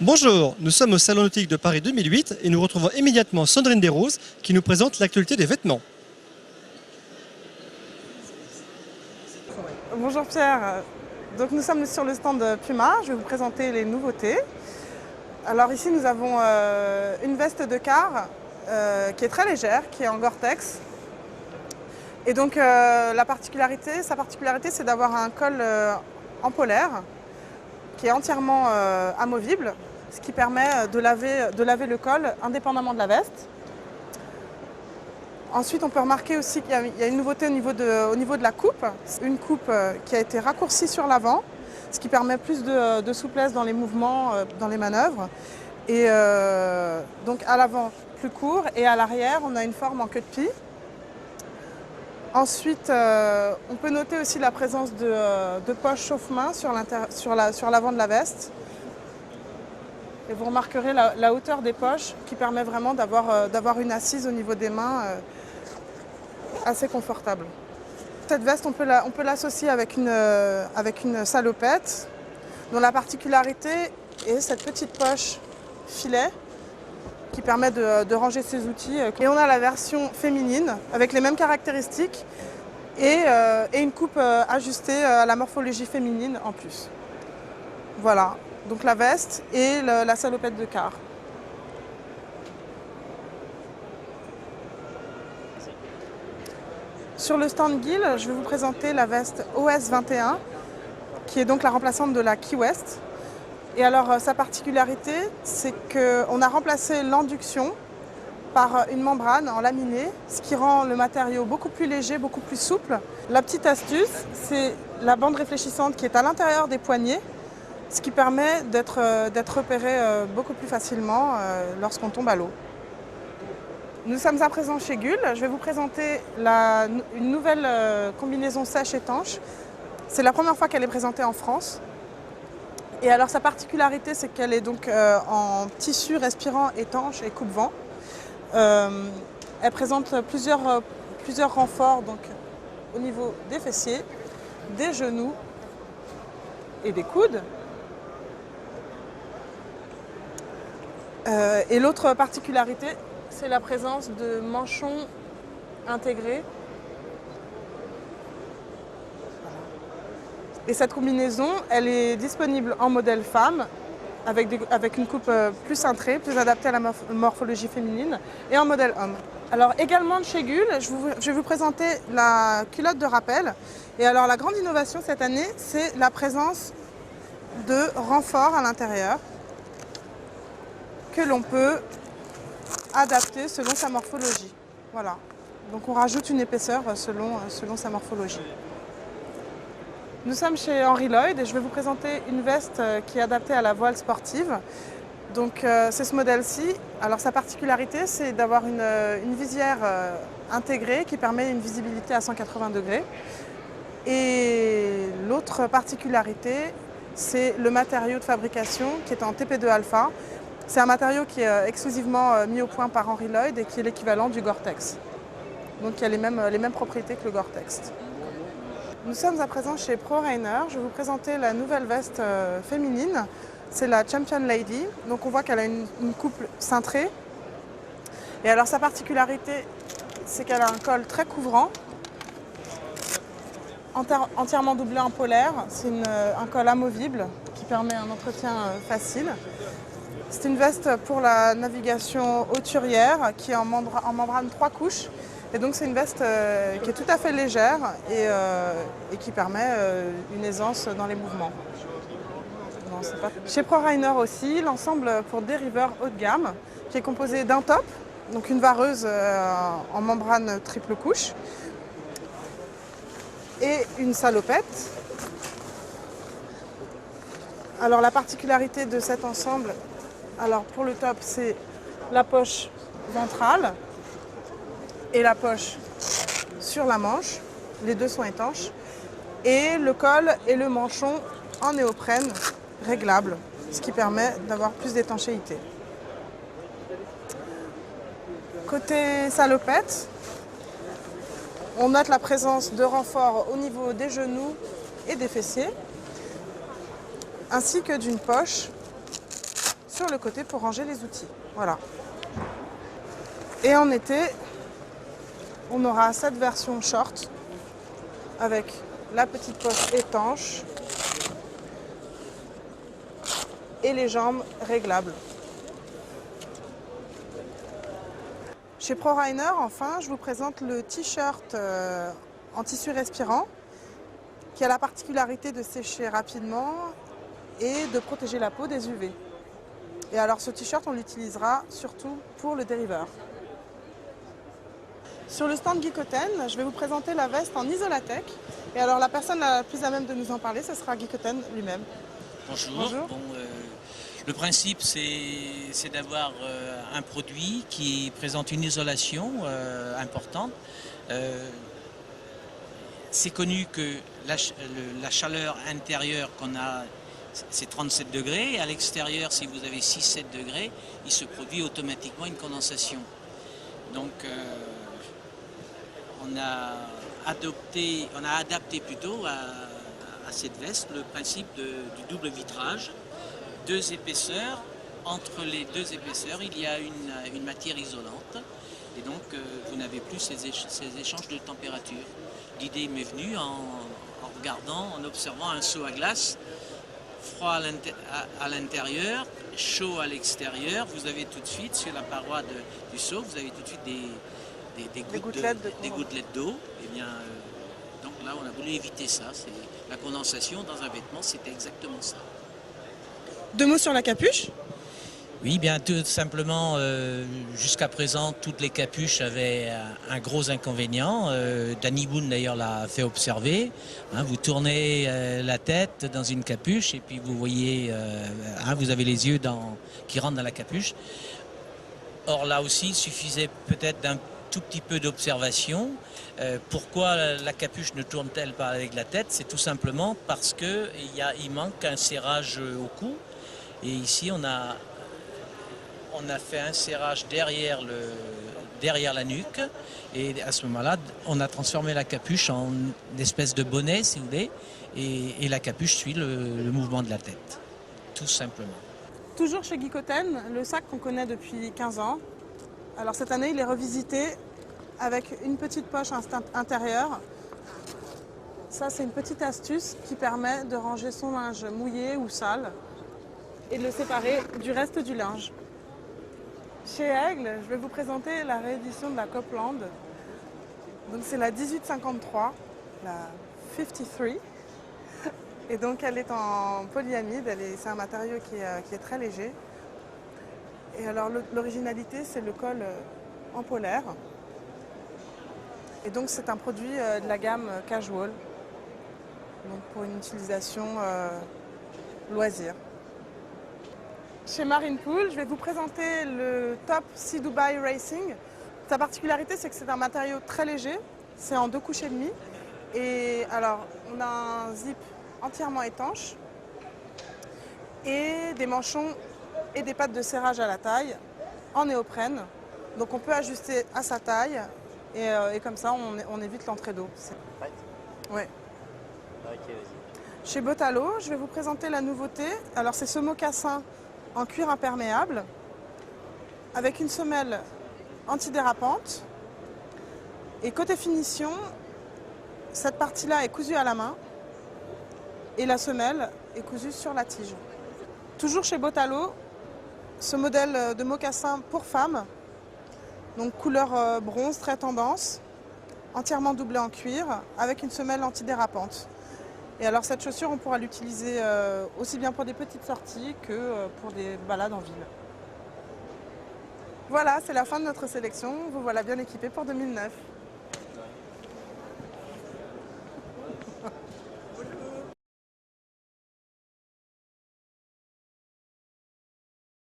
Bonjour, nous sommes au Salon Nautique de Paris 2008 et nous retrouvons immédiatement Sandrine Desroses qui nous présente l'actualité des vêtements. Bonjour Pierre, donc nous sommes sur le stand Puma, je vais vous présenter les nouveautés. Alors ici nous avons une veste de car qui est très légère, qui est en Gore-Tex. Et donc sa particularité c'est d'avoir un col en polaire qui est entièrement amovible, ce qui permet de laver le col indépendamment de la veste. Ensuite, on peut remarquer aussi qu'il y a une nouveauté au niveau de la coupe. Une coupe qui a été raccourcie sur l'avant, ce qui permet plus de souplesse dans les mouvements, dans les manœuvres. Et donc à l'avant, plus court, et à l'arrière, on a une forme en queue de pie. Ensuite, on peut noter aussi la présence de poches chauffe-main sur l'avant de la veste. Et vous remarquerez la hauteur des poches qui permet vraiment d'avoir une assise au niveau des mains assez confortable. Cette veste, on peut l'associer avec une salopette dont la particularité est cette petite poche filet qui permet de ranger ses outils. Et on a la version féminine avec les mêmes caractéristiques et une coupe ajustée à la morphologie féminine en plus. Voilà, donc la veste et la salopette de car. Sur le stand Gill, je vais vous présenter la veste OS 21, qui est donc la remplaçante de la Key West. Et alors, sa particularité, c'est qu'on a remplacé l'induction par une membrane en laminé, ce qui rend le matériau beaucoup plus léger, beaucoup plus souple. La petite astuce, c'est la bande réfléchissante qui est à l'intérieur des poignets, ce qui permet d'être repéré beaucoup plus facilement lorsqu'on tombe à l'eau. Nous sommes à présent chez Gull. Je vais vous présenter une nouvelle combinaison sèche étanche. C'est la première fois qu'elle est présentée en France. Et alors sa particularité, c'est qu'elle est donc en tissu respirant étanche et coupe-vent. Elle présente plusieurs renforts donc, au niveau des fessiers, des genoux et des coudes. Et l'autre particularité, c'est la présence de manchons intégrés. Et cette combinaison, elle est disponible en modèle femme, avec une coupe plus cintrée, plus adaptée à la morphologie féminine, et en modèle homme. Alors également de chez Gull, je vais vous présenter la culotte de rappel. Et alors la grande innovation cette année, c'est la présence de renforts à l'intérieur que l'on peut adapter selon sa morphologie. Voilà. Donc on rajoute une épaisseur selon sa morphologie. Nous sommes chez Henry Lloyd et je vais vous présenter une veste qui est adaptée à la voile sportive. Donc c'est ce modèle-ci. Alors sa particularité, c'est d'avoir une visière intégrée qui permet une visibilité à 180 degrés. Et l'autre particularité, c'est le matériau de fabrication qui est en TP2 alpha. C'est un matériau qui est exclusivement mis au point par Henry Lloyd et qui est l'équivalent du Gore-Tex. Donc il y a les mêmes propriétés que le Gore-Tex. Nous sommes à présent chez Pro Rainer. Je vais vous présenter la nouvelle veste féminine. C'est la Champion Lady. Donc on voit qu'elle a une coupe cintrée. Et alors sa particularité, c'est qu'elle a un col très couvrant, entièrement doublé en polaire. C'est un col amovible qui permet un entretien facile. C'est une veste pour la navigation hauturière qui est en membrane 3 couches. Et donc c'est une veste qui est tout à fait légère et qui permet une aisance dans les mouvements. Chez Pro Rainer aussi, l'ensemble pour dériveurs haut de gamme qui est composé d'un top, donc une vareuse en membrane triple couche et une salopette. Alors la particularité de cet ensemble, alors pour le top, c'est la poche ventrale et la poche sur la manche. Les deux sont étanches. Et le col et le manchon en néoprène réglable, ce qui permet d'avoir plus d'étanchéité. Côté salopette, on note la présence de renforts au niveau des genoux et des fessiers, ainsi que d'une poche sur le côté pour ranger les outils. Voilà. Et en été, on aura cette version short avec la petite poche étanche et les jambes réglables. Chez ProRhiner, enfin, je vous présente le t-shirt en tissu respirant qui a la particularité de sécher rapidement et de protéger la peau des UV. Et alors ce t-shirt, on l'utilisera surtout pour le dériveur. Sur le stand Geekoten, je vais vous présenter la veste en Isolatech. Et alors la personne la plus à même de nous en parler, ce sera Geekoten lui-même. Bonjour. Bonjour. Bon, le principe, c'est d'avoir un produit qui présente une isolation importante. C'est connu que la chaleur intérieure qu'on a, c'est 37 degrés. Et à l'extérieur, si vous avez 6-7 degrés, il se produit automatiquement une condensation. Donc, on a adapté plutôt à cette veste le principe du double vitrage, 2 épaisseurs. Entre les 2 épaisseurs, il y a une matière isolante et donc vous n'avez plus ces échanges de température. L'idée m'est venue en regardant, en observant un seau à glace, froid à l'intérieur, chaud à l'extérieur. Vous avez tout de suite sur la paroi du seau, vous avez tout de suite des gouttelettes d'eau. Et bien, donc là, on a voulu éviter ça. C'est la condensation dans un vêtement, c'était exactement ça. 2 mots sur la capuche. Oui, bien tout simplement, jusqu'à présent, toutes les capuches avaient un gros inconvénient. Danny Boone d'ailleurs l'a fait observer. Hein, vous tournez la tête dans une capuche et puis vous voyez, vous avez les yeux qui rentrent dans la capuche. Or là aussi, il suffisait peut-être d'un tout petit peu d'observation. Pourquoi la capuche ne tourne-t-elle pas avec la tête? C'est tout simplement parce qu'il manque un serrage au cou. Et ici, on a fait un serrage derrière la nuque. Et à ce moment-là, on a transformé la capuche en une espèce de bonnet, si vous voulez. Et la capuche suit le mouvement de la tête, tout simplement. Toujours chez Geekoten, le sac qu'on connaît depuis 15 ans. Alors cette année, il est revisité avec une petite poche intérieure. Ça, c'est une petite astuce qui permet de ranger son linge mouillé ou sale et de le séparer du reste du linge. Chez Aigle, je vais vous présenter la réédition de la Copland. Donc c'est la 1853, la 53. Et donc elle est en polyamide, c'est un matériau qui est très léger. Et alors l'originalité, c'est le col en polaire. Et donc c'est un produit de la gamme casual, donc pour une utilisation loisir. Chez Marine Pool, je vais vous présenter le Top Sea Dubai Racing. Sa particularité, c'est que c'est un matériau très léger, c'est en 2 couches et demie. Et alors, on a un zip entièrement étanche et des manchons et des pattes de serrage à la taille en néoprène. Donc on peut ajuster à sa taille et comme ça, on évite l'entrée d'eau. Ouais. Ok, vas-y. Chez Botalo, je vais vous présenter la nouveauté. Alors c'est ce mocassin en cuir imperméable avec une semelle antidérapante. Et côté finition, cette partie-là est cousue à la main et la semelle est cousue sur la tige. Toujours chez Botalo, ce modèle de mocassin pour femmes, donc couleur bronze très tendance, entièrement doublé en cuir avec une semelle antidérapante. Et alors cette chaussure, on pourra l'utiliser aussi bien pour des petites sorties que pour des balades en ville. Voilà, c'est la fin de notre sélection. Vous voilà bien équipés pour 2009.